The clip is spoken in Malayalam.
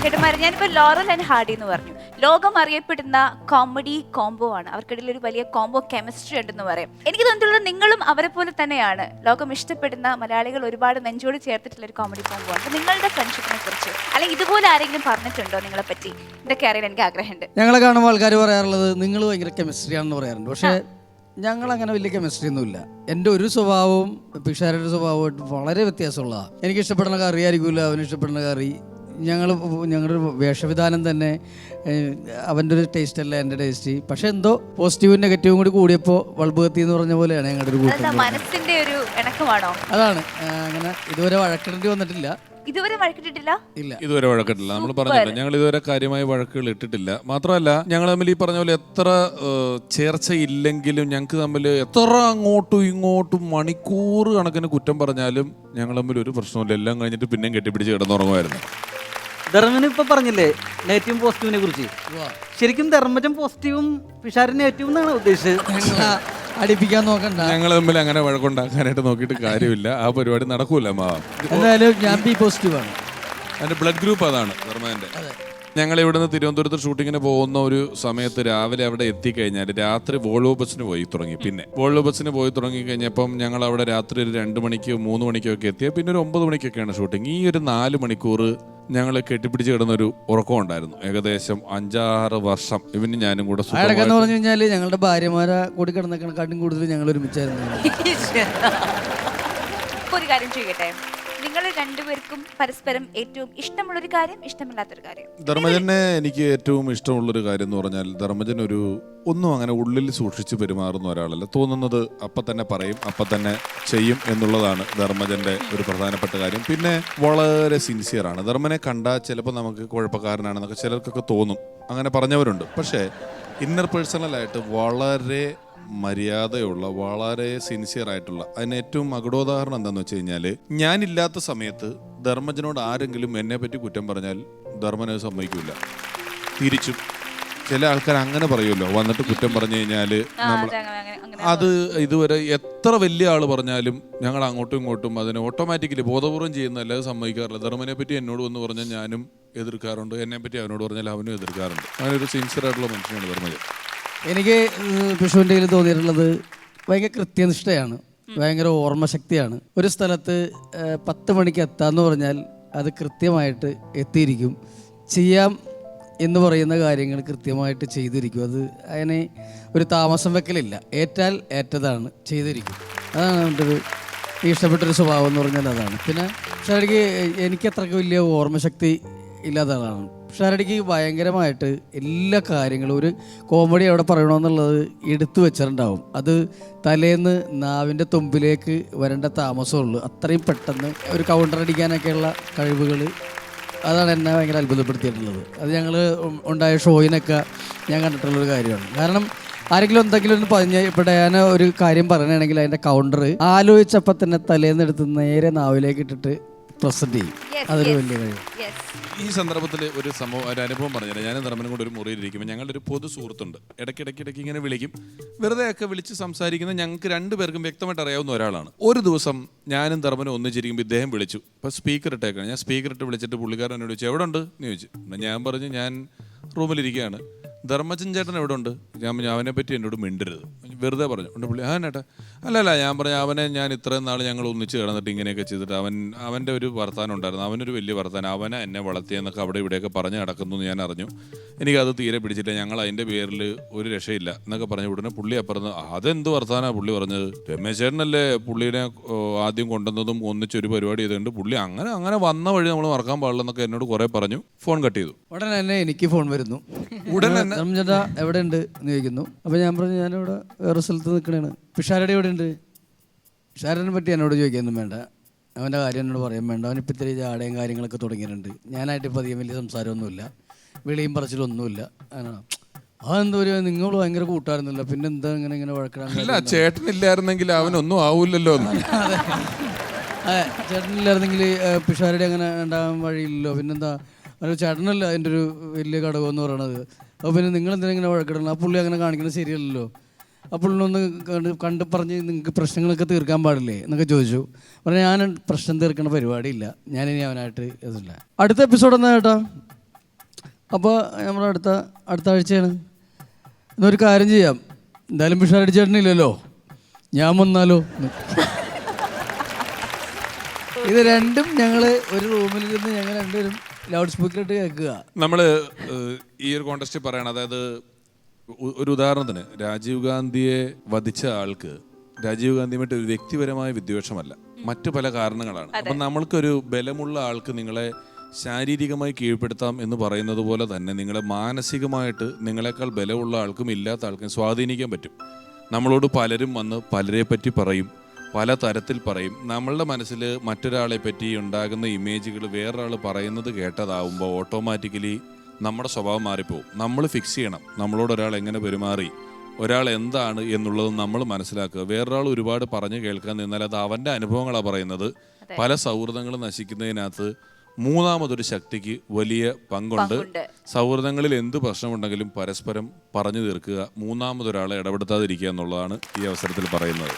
ചേട്ടന്മാരെ, ഞാനിപ്പോ ലോറൽ ആൻഡ് ഹാർഡി എന്ന് പറഞ്ഞു. ലോകം അറിയപ്പെടുന്ന കോമഡി കോംബോ ആണ്. അവർക്കിടയിൽ ഒരു വലിയ കോംബോ കെമിസ്ട്രി ഉണ്ടെന്ന് പറയാം. എനിക്ക് തോന്നിയിട്ടുള്ളത് നിങ്ങളും അവരെ പോലെ തന്നെയാണ്. ലോകം ഇഷ്ടപ്പെടുന്ന മലയാളികൾ ഒരുപാട് നെഞ്ചോട് ചേർത്തിട്ടുള്ള ഒരു കോമഡി കോംബോ ആണ്. നിങ്ങളുടെ ഫ്രണ്ട്ഷിപ്പിനെ കുറിച്ച് അല്ലെങ്കിൽ ഇതുപോലെ ആരെങ്കിലും പറഞ്ഞിട്ടുണ്ടോ നിങ്ങളെ പറ്റി? ഇതൊക്കെ അറിയാൻ എനിക്ക് ആഗ്രഹമുണ്ട്. ഞങ്ങളെ കാണുമ്പോൾ ആൾക്കാർ പറയാറുള്ളത് നിങ്ങൾ ഭയങ്കര കെമിസ്ട്രി ആണെന്ന് പറയാറുണ്ട്. പക്ഷേ ഞങ്ങളങ്ങനെ വലിയ കെമിസ്ട്രി ഒന്നുമില്ല. എൻ്റെ ഒരു സ്വഭാവവും പിഷാരുടെ സ്വഭാവമായിട്ട് വളരെ വ്യത്യാസമുള്ളതാണ്. എനിക്ക് ഇഷ്ടപ്പെടുന്ന കറി ആയിരിക്കില്ല അവന് ഇഷ്ടപ്പെടുന്ന കറി. ഞങ്ങളുടെ വേഷവിധാനം തന്നെ അവൻ്റെ ഒരു ടേസ്റ്റ് അല്ല എൻ്റെ ടേസ്റ്റ്. പക്ഷെ എന്തോ പോസിറ്റീവും നെഗറ്റീവും കൂടി കൂടിയപ്പോൾ ബൾബ് കത്തി എന്ന് പറഞ്ഞ പോലെയാണ് ഞങ്ങളുടെ ഒരു കൂട്ടം. മനസ്സിന്റെ ഒരു ഇണക്കമാണോ? അതാണ്. അങ്ങനെ ഇതുവരെ വഴക്കിടേണ്ടി വന്നിട്ടില്ല. ഇതുവരെ വഴക്കിട്ടിട്ടില്ല. ഇതുവരെ വഴക്കിട്ടില്ല. നമ്മൾ പറഞ്ഞില്ല, ഞങ്ങൾ ഇതുവരെ കാര്യമായ വഴക്കുകൾ ഇട്ടിട്ടില്ല. മാത്രമല്ല ഞങ്ങൾ തമ്മിൽ ഈ പറഞ്ഞ പോലെ എത്ര ചേർച്ചയില്ലെങ്കിലും ഞങ്ങൾക്ക് തമ്മിൽ എത്ര അങ്ങോട്ടും ഇങ്ങോട്ടും മണിക്കൂർ കണക്കിന് കുറ്റം പറഞ്ഞാലും ഞങ്ങൾ തമ്മിൽ ഒരു പ്രശ്നമില്ല. എല്ലാം കഴിഞ്ഞിട്ട് പിന്നെയും കെട്ടിപ്പിടിച്ച് കിടന്നുറങ്ങുമായിരുന്നു. ധർമ്മന് ഇപ്പൊ പറഞ്ഞില്ലേ നെഗറ്റീവും പോസിറ്റീവിനെ കുറിച്ച്. ശരിക്കും ധർമ്മജൻ പോസിറ്റീവും പിഷാരൻ നെഗറ്റീവും എന്നാണ് ഉദ്ദേശിച്ചത്. അടിപ്പിക്കാൻ നോക്കണ്ട. ഞങ്ങൾ തമ്മിൽ അങ്ങനെ വഴക്കുണ്ടാക്കാനായിട്ട് നോക്കിയിട്ട് കാര്യമില്ല. ആ പരിപാടി നടക്കൂല. എന്തായാലും ഞാൻ ബി പോസിറ്റീവാണ്. അതിന്റെ ബ്ലഡ് ഗ്രൂപ്പ് അതാണ് ധർമ്മന്റെ. ഞങ്ങൾ ഇവിടുന്ന് തിരുവനന്തപുരത്ത് ഷൂട്ടിങ്ങിന് പോകുന്ന ഒരു സമയത്ത് രാവിലെ അവിടെ എത്തിക്കഴിഞ്ഞാൽ രാത്രി വോൾവോ ബസ്സിന് പോയി തുടങ്ങി. പിന്നെ വോൾവോ ബസ്സിന് പോയി തുടങ്ങി കഴിഞ്ഞപ്പം ഞങ്ങൾ അവിടെ രാത്രി ഒരു 2 മണിക്കോ 3 മണിക്കോ ഒക്കെ എത്തിയ പിന്നെ ഒരു 9 മണിക്കൊക്കെയാണ് ഷൂട്ടിങ്. ഈ ഒരു 4 മണിക്കൂർ ഞങ്ങൾ കെട്ടിപ്പിടിച്ച് കിടന്നൊരു ഉറക്കം ഉണ്ടായിരുന്നു. ഏകദേശം 5-6 വർഷം ഇവന് ഞാനും കൂടെ. അടക്കെന്ന് പറഞ്ഞു കഴിഞ്ഞാൽ ഞങ്ങളുടെ ഭാര്യമാരെ കൂടി കിടന്നേക്കാട്ടും കൂടുതൽ ഞങ്ങൾ ഒരുമിച്ചായിരുന്നു. ഒരു കാര്യം ചെയ്യട്ടെ, നിങ്ങൾ രണ്ടുപേർക്കും പരസ്പരം ഏറ്റവും ഇഷ്ടമുള്ളൊരു കാര്യം, ഇഷ്ടമില്ലാത്തൊരു കാര്യം? ധർമ്മജനെ എനിക്ക് ഏറ്റവും ഇഷ്ടമുള്ളൊരു കാര്യം എന്ന് പറഞ്ഞാൽ ധർമ്മജൻ ഒന്നും അങ്ങനെ ഉള്ളിൽ സൂക്ഷിച്ച് പെരുമാറുന്ന ഒരാളല്ല. തോന്നുന്നത് അപ്പം തന്നെ പറയും, അപ്പം തന്നെ ചെയ്യും എന്നുള്ളതാണ് ധർമ്മജന്റെ ഒരു പ്രധാനപ്പെട്ട കാര്യം. പിന്നെ വളരെ സിൻസിയറാണ്. ധർമ്മനെ കണ്ടാൽ ചിലപ്പോൾ നമുക്ക് കുഴപ്പക്കാരനാണെന്നൊക്കെ ചിലർക്കൊക്കെ തോന്നും, അങ്ങനെ പറഞ്ഞവരുണ്ട്. പക്ഷേ ഇന്നർ പേഴ്സണലായിട്ട് വളരെ മര്യാദയുള്ള, വളരെ സിൻസിയർ ആയിട്ടുള്ള. അതിന് ഏറ്റവും അഗടോദാഹരണം എന്താണെന്ന് വെച്ച് കഴിഞ്ഞാൽ, ഞാനില്ലാത്ത സമയത്ത് ധർമ്മജനോട് ആരെങ്കിലും എന്നെ പറ്റി കുറ്റം പറഞ്ഞാൽ ധർമ്മനെ സമ്മതിക്കില്ല. തിരിച്ചും ചില ആൾക്കാർ അങ്ങനെ പറയുമല്ലോ, വന്നിട്ട് കുറ്റം പറഞ്ഞു കഴിഞ്ഞാൽ നമ്മൾ അത് ഇതുവരെ എത്ര വലിയ ആൾ പറഞ്ഞാലും ഞങ്ങൾ അങ്ങോട്ടും ഇങ്ങോട്ടും അതിനെ ഓട്ടോമാറ്റിക്കലി ബോധപൂർവ്വം ചെയ്യുന്നതല്ലാതെ സമ്മതിക്കാറില്ല. ധർമ്മനെ പറ്റി എന്നോട് വന്ന് പറഞ്ഞാൽ ഞാനും എതിർക്കാറുണ്ട്, എന്നെ പറ്റി അവനോട് പറഞ്ഞാൽ അവനും എതിർക്കാറുണ്ട്. അങ്ങനെ ഒരു സിൻസിയർ ആയിട്ടുള്ള മനുഷ്യനാണ് ധർമ്മജൻ. എനിക്ക് പിഷുവിൻ്റെ കയ്യിൽ തോന്നിയിട്ടുള്ളത് ഭയങ്കര കൃത്യനിഷ്ഠയാണ്, ഭയങ്കര ഓർമ്മശക്തിയാണ്. ഒരു സ്ഥലത്ത് 10 മണിക്ക് എത്താമെന്ന് പറഞ്ഞാൽ അത് കൃത്യമായിട്ട് എത്തിയിരിക്കും. ചെയ്യാം എന്ന് പറയുന്ന കാര്യങ്ങൾ കൃത്യമായിട്ട് ചെയ്തിരിക്കും. അത് അതിന് ഒരു താമസം വെക്കലില്ല. ഏറ്റാൽ ഏറ്റതാണ്, ചെയ്തിരിക്കും. അതാണ് എൻ്റെ ഒരു ഇഷ്ടപ്പെട്ടൊരു സ്വഭാവം എന്ന് പറഞ്ഞാൽ അതാണ്. പിന്നെ പക്ഷേ എനിക്ക് അത്രയ്ക്ക് വലിയ ഓർമ്മശക്തി ഇല്ലാത്ത ആളാണ്. ഷാരടിക്ക് ഭയങ്കരമായിട്ട് എല്ലാ കാര്യങ്ങളും ഒരു കോമഡി അവിടെ പറയണമെന്നുള്ളത് എടുത്തു വെച്ചിട്ടുണ്ടാവും. അത് തലേന്ന് നാവിൻ്റെ തുമ്പിലേക്ക് വരേണ്ട താമസമുള്ളൂ. അത്രയും പെട്ടെന്ന് ഒരു കൗണ്ടർ അടിക്കാനൊക്കെയുള്ള കഴിവുകൾ, അതാണ് എന്നെ ഭയങ്കര അത്ഭുതപ്പെടുത്തിയിട്ടുള്ളത്. അത് ഞങ്ങൾ ഉണ്ടായ ഷോയിനൊക്കെ ഞാൻ കണ്ടിട്ടുള്ളൊരു കാര്യമാണ്. കാരണം ആരെങ്കിലും എന്തെങ്കിലും ഒന്ന് പറഞ്ഞ് ഇപ്പോൾ ഡയാന ഒരു കാര്യം പറയണമെങ്കിൽ അതിൻ്റെ കൗണ്ടർ ആലോചിച്ചപ്പോൾ തന്നെ തലേന്ന് എടുത്ത് നേരെ നാവിലേക്ക് ഇട്ടിട്ട് പ്രസന്റ് ചെയ്യും. അതൊരു വലിയ കാര്യം. ഈ സന്ദർഭത്തിൽ ഒരു അനുഭവം പറഞ്ഞില്ല. ഞാനും ധർമ്മനും കൂടെ ഒരു മുറിയിലിരിക്കുമ്പോൾ ഞങ്ങളുടെ ഒരു പൊതു സുഹൃത്തുണ്ട്. ഇടയ്ക്കിടയ്ക്ക് ഇങ്ങനെ വിളിക്കും. വെറുതെ ഒക്കെ വിളിച്ച് സംസാരിക്കുന്ന ഞങ്ങൾക്ക് 2 പേർക്കും വ്യക്തമായിട്ട് അറിയാവുന്ന ഒരാളാണ്. ഒരു ദിവസം ഞാനും ധർമ്മനും ഒന്നിച്ചിരിക്കുമ്പോൾ ഇദ്ദേഹം വിളിച്ചു. അപ്പോൾ സ്പീക്കർ ഇട്ടേക്കാണ്. ഞാൻ സ്പീക്കർ ഇട്ട് വിളിച്ചിട്ട് പുള്ളിക്കാരൻ എന്നോട് ചോദിച്ചു, എവിടെ ഉണ്ട് എന്ന് ചോദിച്ചു. ഞാൻ പറഞ്ഞു ഞാൻ റൂമിലിരിക്കുകയാണ്. ധർമ്മജൻ ചേട്ടൻ എവിടെ ഉണ്ട്? അവനെ പറ്റി എന്നോട് മിണ്ടരുത്, വെറുതെ പറഞ്ഞു. ഉണ്ട് പുള്ളി, നേട്ടാ അല്ല ഞാൻ പറഞ്ഞു, അവനെ ഞാൻ ഇത്രയും നാൾ ഞങ്ങൾ ഒന്നിച്ച് കിടന്നിട്ട് ഇങ്ങനെയൊക്കെ ചെയ്തിട്ട് അവൻ്റെ ഒരു വർത്താനം ഉണ്ടായിരുന്നു, അവനൊരു വലിയ വർത്താനം, അവനെ എന്നെ വളർത്തിയെന്നൊക്കെ അവിടെ ഇവിടെയൊക്കെ പറഞ്ഞ് നടക്കുന്നു എന്ന് ഞാൻ അറിഞ്ഞു. എനിക്കത് തീരെ പിടിച്ചില്ല, ഞങ്ങൾ അതിൻ്റെ പേരിൽ ഒരു രക്ഷയില്ല എന്നൊക്കെ പറഞ്ഞു. ഉടനെ പുള്ളി അപ്പുറന്ന് അതെന്ത് വർത്താനാണ് പുള്ളി പറഞ്ഞത്? രമേശ് ചേട്ടനല്ലേ പുള്ളീനെ ആദ്യം കൊണ്ടുവന്നതും ഒന്നിച്ചൊരു പരിപാടി ചെയ്തുകൊണ്ട് പുള്ളി അങ്ങനെ വന്ന വഴി നമ്മൾ മറക്കാൻ പാടില്ല എന്നൊക്കെ എന്നോട് കുറേ പറഞ്ഞു. ഫോൺ കട്ട് ചെയ്തു. ഉടനെ തന്നെ എനിക്ക് ഫോൺ വരുന്നു. ഉടനെ ചേട്ടാ എവിടെ ഉണ്ട് എന്ന് ചോദിക്കുന്നു. അപ്പോൾ ഞാൻ പറഞ്ഞു ഞാനിവിടെ വേറെ സ്ഥലത്ത് നിൽക്കണേണ്. പിഷാരടി എവിടെ ഉണ്ട്? പിഷാരനെ പറ്റി എന്നോട് ചോദിക്കാനൊന്നും വേണ്ട, അവൻ്റെ കാര്യം എന്നോട് പറയാൻ വേണ്ട. അവനിപ്പോൾ ഇത്തിരി ജാടയും കാര്യങ്ങളൊക്കെ തുടങ്ങിയിട്ടുണ്ട്. ഞാനായിട്ട് ഇപ്പോൾ അധികം വലിയ സംസാരമൊന്നുമില്ല, വിളിയും പറച്ചിലൊന്നുമില്ല. അതെന്താ പറയുക, നിങ്ങൾ ഭയങ്കര കൂട്ടായിരുന്നില്ല, പിന്നെ എന്താ ഇങ്ങനെ വഴക്കിടാൻ? ചേട്ടനില്ലായിരുന്നെങ്കിൽ അവനൊന്നും ആവൂല്ലല്ലോ. അതെ, ചേട്ടനില്ലായിരുന്നെങ്കിൽ പിഷാരടി അങ്ങനെ ഉണ്ടാകാൻ വഴിയില്ലല്ലോ. പിന്നെന്താ, ഒരു ചേട്ടനല്ല അതിൻ്റെ ഒരു വലിയ ഘടകമെന്ന് പറയണത്. അപ്പോൾ പിന്നെ നിങ്ങളെന്തിനാ ഇങ്ങനെ വഴക്കിടണം? ആ പുള്ളി അങ്ങനെ കാണിക്കുന്നത് ശരിയല്ലല്ലോ. ആ പുള്ളിനൊന്ന് കണ്ട് പറഞ്ഞ് നിങ്ങൾക്ക് പ്രശ്നങ്ങളൊക്കെ തീർക്കാൻ പാടില്ലേ എന്നൊക്കെ ചോദിച്ചു. പറഞ്ഞാൽ ഞാൻ പ്രശ്നം തീർക്കണ പരിപാടിയില്ല, ഞാനിനി അവനായിട്ട് ഇതില്ല. അടുത്ത എപ്പിസോഡ് എന്നാ ചേട്ടാ? അപ്പോൾ നമ്മൾ അടുത്ത ആഴ്ചയാണ്. എന്നൊരു കാര്യം ചെയ്യാം, എന്തായാലും പിഷാരടി അടിച്ചേട്ടനില്ലല്ലോ, ഞാൻ വന്നാലോ. ഇത് രണ്ടും ഞങ്ങൾ ഒരു റൂമിലിരുന്ന് ഞങ്ങൾ രണ്ടുപേരും ലൗഡ് സ്പീക്കറിട്ട് കേൾക്കുക. നമ്മൾ ഈ ഒരു കോണ്ടസ്റ്റ് പറയണം, അതായത് ഒരു ഉദാഹരണത്തിന് രാജീവ് ഗാന്ധിയെ വധിച്ച ആൾക്ക് രാജീവ് ഗാന്ധിയുമായിട്ട് ഒരു വ്യക്തിപരമായ വിദ്വേഷമല്ല, മറ്റു പല കാരണങ്ങളാണ്. അപ്പം നമ്മൾക്കൊരു ബലമുള്ള ആൾക്ക് നിങ്ങളെ ശാരീരികമായി കീഴ്പ്പെടുത്താം എന്ന് പറയുന്നത് പോലെ തന്നെ നിങ്ങളെ മാനസികമായിട്ട് നിങ്ങളെക്കാൾ ബലമുള്ള ആൾക്കും ഇല്ലാത്ത ആൾക്കും സ്വാധീനിക്കാൻ പറ്റും. നമ്മളോട് പലരും വന്ന് പലരെ പറ്റി പറയും, പല തരത്തിൽ പറയും. നമ്മളുടെ മനസ്സിൽ മറ്റൊരാളെ പറ്റി ഉണ്ടാകുന്ന ഇമേജുകൾ വേറൊരാൾ പറയുന്നത് കേട്ടതാവുമ്പോൾ ഓട്ടോമാറ്റിക്കലി നമ്മുടെ സ്വഭാവം മാറിപ്പോവും. നമ്മൾ ഫിക്സ് ചെയ്യണം നമ്മളോട് ഒരാൾ എങ്ങനെ പെരുമാറി, ഒരാൾ എന്താണ് എന്നുള്ളത് നമ്മൾ മനസ്സിലാക്കുക. വേറൊരാൾ ഒരുപാട് പറഞ്ഞു കേൾക്കാൻ നിന്നാൽ അത് അവൻ്റെ അനുഭവങ്ങളാണ് പറയുന്നത്. പല സൗഹൃദങ്ങളും നശിക്കുന്നതിനകത്ത് മൂന്നാമതൊരു ശക്തിക്ക് വലിയ പങ്കുണ്ട്. സൗഹൃദങ്ങളിൽ എന്ത് പ്രശ്നമുണ്ടെങ്കിലും പരസ്പരം പറഞ്ഞു തീർക്കുക, മൂന്നാമതൊരാളെ ഇടപെടുത്താതിരിക്കുക എന്നുള്ളതാണ് ഈ അവസരത്തിൽ പറയുന്നത്.